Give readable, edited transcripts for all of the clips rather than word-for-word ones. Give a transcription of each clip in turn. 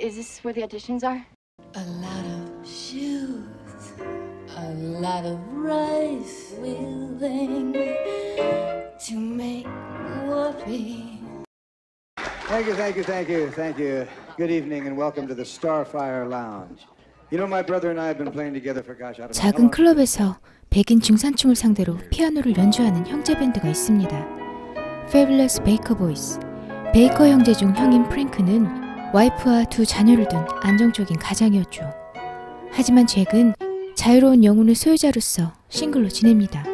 Is this where the auditions are? A lot of shoes, a lot of rice willing to make whoopee. Thank you. Good evening and welcome to the Starfire Lounge. You know, my brother and I have been playing together for gosh, I don't know. 작은 클럽에서 백인 중산층을 상대로 피아노를 연주하는 형제 밴드가 있습니다. Fabulous Baker Boys. 베이커 형제 중 형인 프랭크는 와이프와 두 자녀를 둔 안정적인 가장이었죠. 하지만 잭은 자유로운 영혼의 소유자로서 싱글로 지냅니다.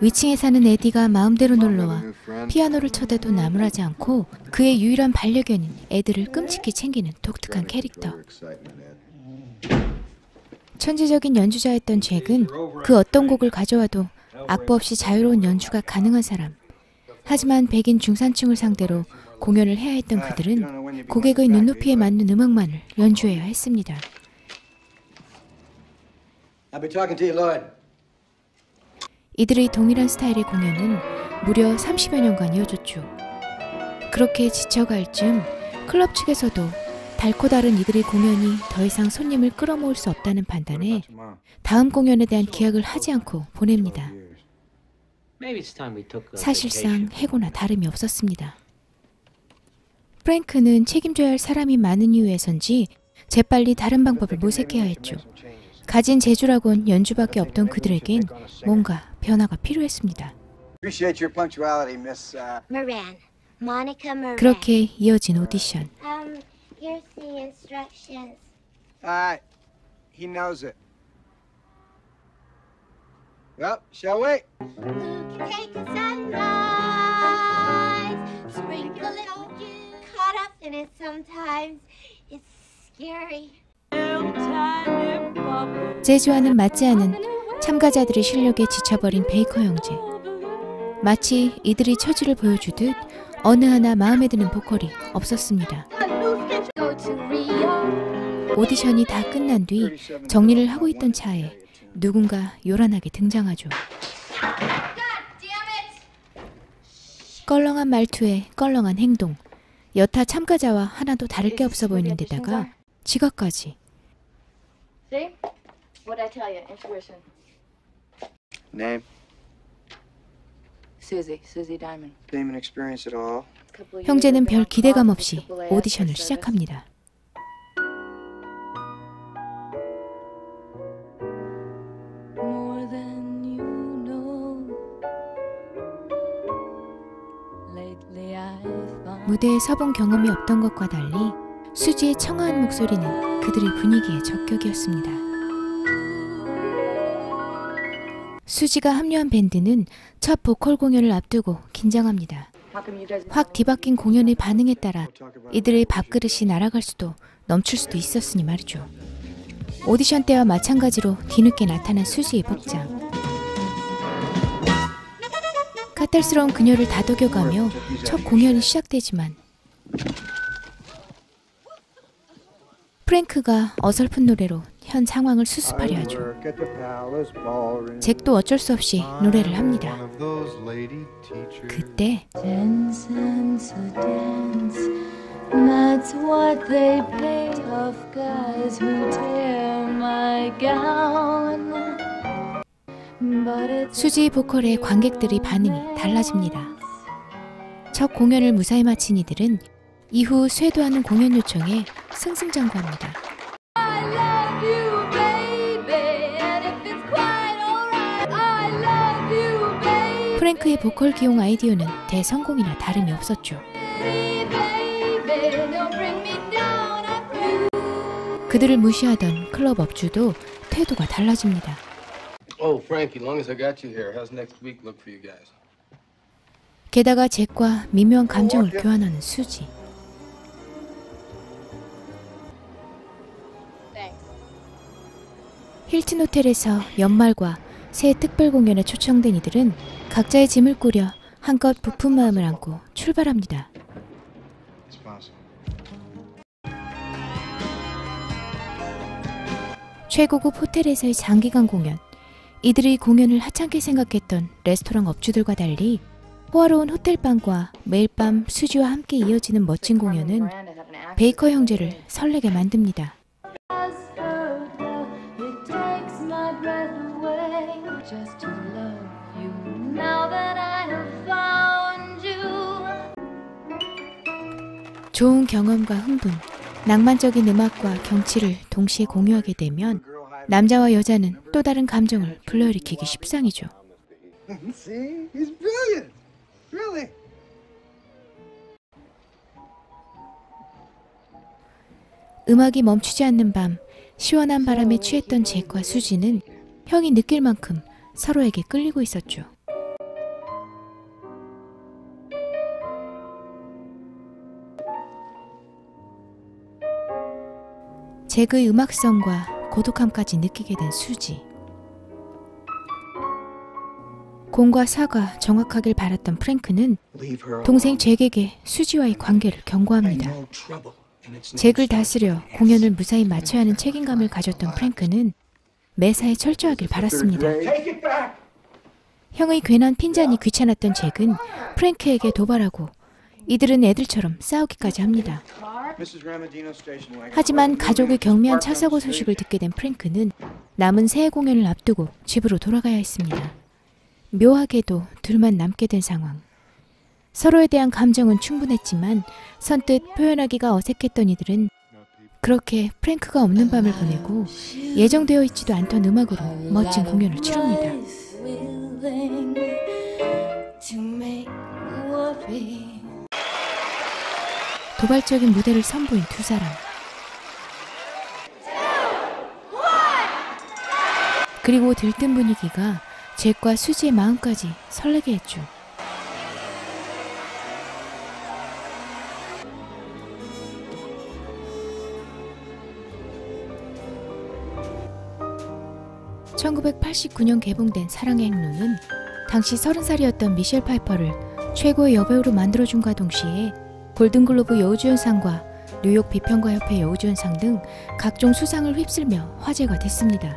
위층에 사는 에디가 마음대로 놀러와 피아노를 쳐대도 나무라지 않고 그의 유일한 반려견인 에드를 끔찍히 챙기는 독특한 캐릭터. 천재적인 연주자였던 잭은 그 어떤 곡을 가져와도 악보 없이 자유로운 연주가 가능한 사람. 하지만 백인 중산층을 상대로 공연을 해야 했던 그들은 고객의 눈높이에 맞는 음악만을 연주해야 했습니다. 이들의 동일한 스타일의 공연은 무려 30여 년간 이어졌죠. 그렇게 지쳐갈 즈음 클럽 측에서도 달코 다른 이들의 공연이 더 이상 손님을 끌어모을 수 없다는 판단에 다음 공연에 대한 계약을 하지 않고 보냅니다. 사실상 해고나 다름이 없었습니다. 프랭크는 책임져야 할 사람이 많은 이유에선지 재빨리 다른 방법을 모색해야 했죠. 가진 재주라곤 연주밖에 없던 그들에겐 뭔가 변화가 필요했습니다. 그렇게 이어진 오디션. Here's the instructions. He knows it. Well, shall we? Who can take a sunrise? Sprinkle it on you. Caught up in it sometimes. It's scary. 재주와는 맞지 않은 참가자들의 실력에 지쳐버린 베이커 형제. 마치 이들이 처지를 보여주듯 어느 하나 마음에 드는 보컬이 없었습니다. 오디션이 다 끝난 뒤 정리를 하고 있던 차에 누군가 요란하게 등장하죠. 껄렁한 말투에 껄렁한 행동, 여타 참가자와 하나도 다를 게 없어 보이는 데다가 지각까지. Name? Susie Diamond. Name and experience at all? 형제는 별 기대감 없이 오디션을 시작합니다. 무대에 서본 경험이 없던 것과 달리 수지의 청아한 목소리는 그들의 분위기에 적격이었습니다. 수지가 합류한 밴드는 첫 보컬 공연을 앞두고 긴장합니다. 확 뒤바뀐 공연의 반응에 따라 이들의 밥그릇이 날아갈 수도 넘칠 수도 있었으니 말이죠. 오디션 때와 마찬가지로 뒤늦게 나타난 수지의 복장. 까탈스러운 그녀를 다독여가며 첫 공연이 시작되지만 프랭크가 어설픈 노래로 현 상황을 수습하려 하죠. 잭도 어쩔 수 없이 노래를 합니다. 그때 수지 보컬의 관객들의 반응이 달라집니다. 첫 공연을 무사히 마친 이들은 이후 쇄도하는 공연 요청에 승승장구합니다. 프랭크의 보컬 기용 아이디어는 대성공이나 다름이 없었죠. 그들을 무시하던 클럽 업주도 태도가 달라집니다. 게다가 잭과 미묘한 감정을 교환하는 수지. 힐튼 호텔에서 연말과 새 특별 공연에 초청된 이들은 각자의 짐을 꾸려 한껏 부푼 마음을 안고 출발합니다. 최고급 호텔에서의 장기간 공연. 이들의 공연을 하찮게 생각했던 레스토랑 업주들과 달리 호화로운 호텔방과 매일 밤 수지와 함께 이어지는 멋진 공연은 베이커 형제를 설레게 만듭니다. 좋은 경험과 흥분, 낭만적인 음악과 경치를 동시에 공유하게 되면 남자와 여자는 또 다른 감정을 불러일으키기 십상이죠. See? He's brilliant. Really. 음악이 멈추지 않는 밤, 시원한 바람에 취했던 잭과 수지는 형이 느낄 만큼 서로에게 끌리고 있었죠. 잭의 음악성과 고독함까지 느끼게 된 수지. 공과 사가 정확하길 바랐던 프랭크는 동생 잭에게 수지와의 관계를 경고합니다. 잭을 다스려 공연을 무사히 마쳐야 하는 책임감을 가졌던 프랭크는 매사에 철저하길 바랐습니다. 형의 괜한 핀잔이 귀찮았던 잭은 프랭크에게 도발하고 이들은 애들처럼 싸우기까지 합니다. 하지만 가족의 경미한 차 사고 소식을 듣게 된 프랭크는 남은 새해 공연을 앞두고 집으로 돌아가야 했습니다. 묘하게도 둘만 남게 된 상황. 서로에 대한 감정은 충분했지만 선뜻 표현하기가 어색했던 이들은 그렇게 프랭크가 없는 밤을 보내고 예정되어 있지도 않던 음악으로 멋진 공연을 치릅니다. 도발적인 무대를 선보인 두 사람. 그리고 들뜬 분위기가 잭과 수지의 마음까지 설레게 했죠. (1989년) 개봉된 사랑의 행로는 당시 30살이었던 미셸 파이퍼를 최고의 여배우로 만들어준과 동시에 골든글로브 여우주연상과 뉴욕 비평가협회 여우주연상 등 각종 수상을 휩쓸며 화제가 됐습니다.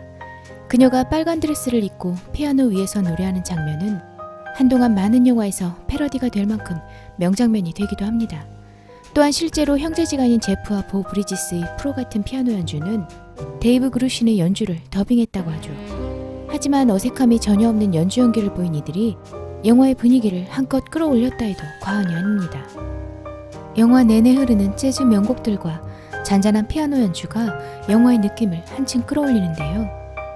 그녀가 빨간 드레스를 입고 피아노 위에서 노래하는 장면은 한동안 많은 영화에서 패러디가 될 만큼 명장면이 되기도 합니다. 또한 실제로 형제지간인 제프와 보 브리지스의 프로 같은 피아노 연주는 데이브 그루신의 연주를 더빙했다고 하죠. 하지만 어색함이 전혀 없는 연주 연기를 보인 이들이 영화의 분위기를 한껏 끌어올렸다 해도 과언이 아닙니다. 영화 내내 흐르는 재즈 명곡들과 잔잔한 피아노 연주가 영화의 느낌을 한층 끌어올리는데요.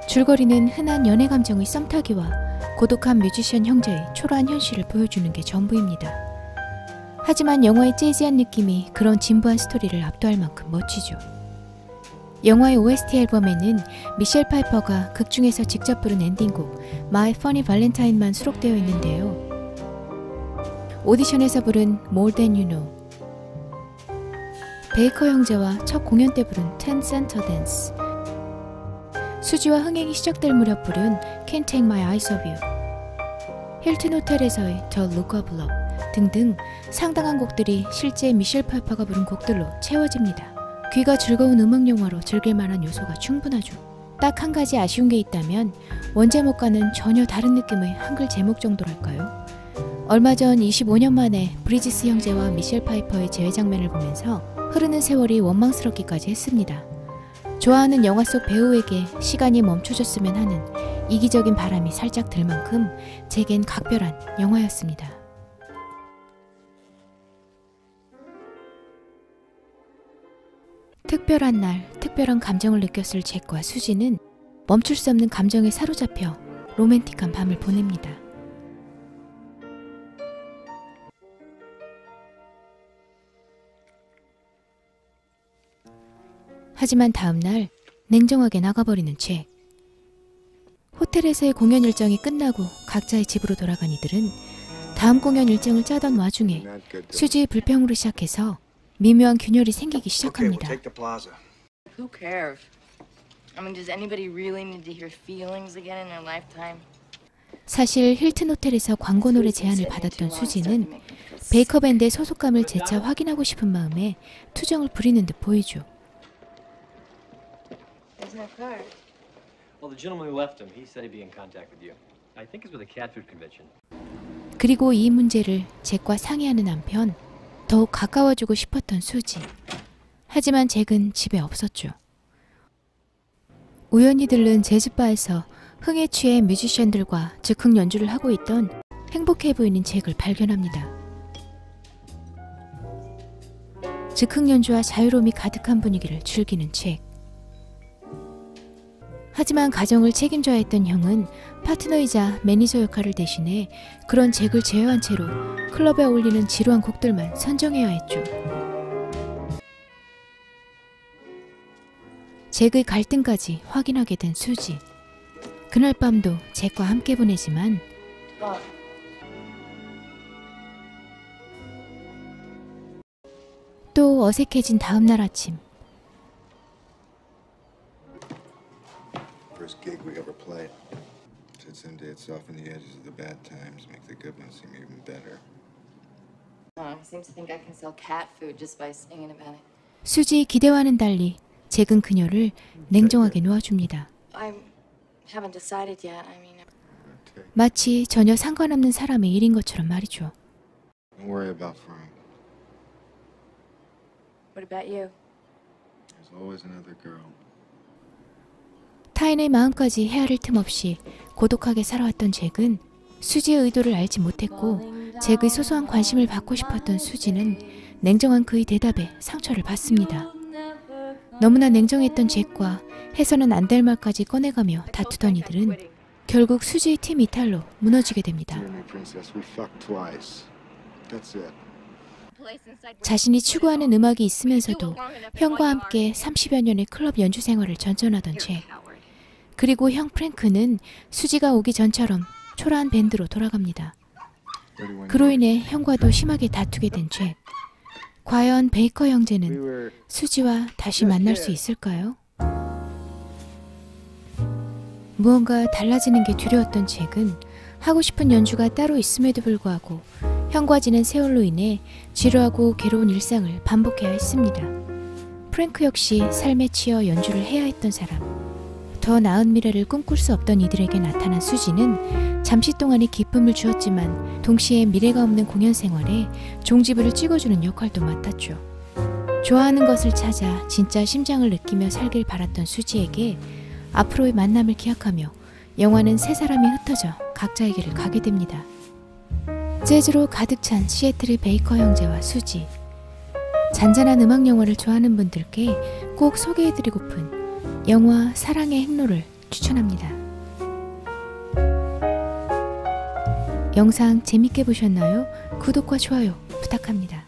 줄거리는 흔한 연애 감정의 썸타기와 고독한 뮤지션 형제의 초라한 현실을 보여주는 게 전부입니다. 하지만 영화의 재즈한 느낌이 그런 진부한 스토리를 압도할 만큼 멋지죠. 영화의 OST 앨범에는 미셸 파이퍼가 극중에서 직접 부른 엔딩곡 My Funny Valentine만 수록되어 있는데요. 오디션에서 부른 More Than You Know, 베이커 형제와 첫 공연 때 부른 Ten Center Dance, 수지와 흥행이 시작될 무렵 부른 Can't Take My Eyes Off You, 힐튼 호텔에서의 The Look of Love 등등 상당한 곡들이 실제 미셸 파이퍼가 부른 곡들로 채워집니다. 귀가 즐거운 음악 영화로 즐길 만한 요소가 충분하죠. 딱 한 가지 아쉬운 게 있다면 원제목과는 전혀 다른 느낌의 한글 제목 정도랄까요? 얼마 전 25년 만에 브리지스 형제와 미셸 파이퍼의 재회 장면을 보면서 흐르는 세월이 원망스럽기까지 했습니다. 좋아하는 영화 속 배우에게 시간이 멈춰졌으면 하는 이기적인 바람이 살짝 들 만큼 제겐 각별한 영화였습니다. 특별한 날, 특별한 감정을 느꼈을 잭과 수지는 멈출 수 없는 감정에 사로잡혀 로맨틱한 밤을 보냅니다. 하지만 다음 날 냉정하게 나가버리는 잭. 호텔에서의 공연 일정이 끝나고 각자의 집으로 돌아간 이들은 다음 공연 일정을 짜던 와중에 수지의 불평으로 시작해서 미묘한 균열이 생기기 시작합니다. Who cares? I mean, does anybody really need to hear feelings again in their lifetime? 사실 힐튼 호텔에서 광고 노래 제안을 받았던 수지는 베이커 밴드의 소속감을 재차 확인하고 싶은 마음에 투정을 부리는 듯 보이죠. There's no card. Well, the gentleman who left him, he said he'd be in contact with you. I think it's with a cat food convention. 그리고 이 문제를 잭과 상의하는 한편 더욱 가까워지고 싶었던 수지. 하지만 잭은 집에 없었죠. 우연히 들른 재즈바에서 흥에 취해 뮤지션들과 즉흥 연주를 하고 있던 행복해 보이는 잭을 발견합니다. 즉흥 연주와 자유로움이 가득한 분위기를 즐기는 잭. 하지만 가정을 책임져야 했던 형은 파트너이자 매니저 역할을 대신해 그런 잭을 제어한 채로 클럽에 어울리는 지루한 곡들만 선정해야 했죠. 잭의 갈등까지 확인하게 된 수지. 그날 밤도 잭과 함께 보내지만 또 어색해진 다음 날 아침. First gig we ever played. Said someday it'd soften the edges of the bad times, make the good ones seem even better. I seem to think I can sell cat food just by singing about it. 수지 기대와는 달리 잭은 그녀를 냉정하게 놓아줍니다. I haven't decided yet. I mean, 마치 전혀 상관없는 사람의 일인 것처럼 말이죠. Don't worry about Frank. what about you? There's always another girl. 타인의 마음까지 헤아릴 틈 없이 고독하게 살아왔던 잭은 수지의 의도를 알지 못했고 잭의 소소한 관심을 받고 싶었던 수지는 냉정한 그의 대답에 상처를 받습니다. 너무나 냉정했던 잭과 해서는 안 될 말까지 꺼내가며 다투던 이들은 결국 수지의 팀 이탈로 무너지게 됩니다. 자신이 추구하는 음악이 있으면서도 형과 함께 30여 년의 클럽 연주 생활을 전전하던 잭. 그리고 형 프랭크는 수지가 오기 전처럼 초라한 밴드로 돌아갑니다. 그로 인해 형과도 심하게 다투게 된 잭. 과연 베이커 형제는 수지와 다시 만날 수 있을까요? 무언가 달라지는 게 두려웠던 잭은 하고 싶은 연주가 따로 있음에도 불구하고 형과 지낸 세월로 인해 지루하고 괴로운 일상을 반복해야 했습니다. 프랭크 역시 삶에 치여 연주를 해야 했던 사람. 더 나은 미래를 꿈꿀 수 없던 이들에게 나타난 수지는 잠시 동안의 기쁨을 주었지만 동시에 미래가 없는 공연 생활에 종지부를 찍어주는 역할도 맡았죠. 좋아하는 것을 찾아 진짜 심장을 느끼며 살길 바랐던 수지에게 앞으로의 만남을 기약하며 영화는 세 사람이 흩어져 각자의 길을 가게 됩니다. 재즈로 가득 찬 시애틀의 베이커 형제와 수지. 잔잔한 음악 영화를 좋아하는 분들께 꼭 소개해드리고픈 영화 사랑의 행로를 추천합니다. 영상 재밌게 보셨나요? 구독과 좋아요 부탁합니다.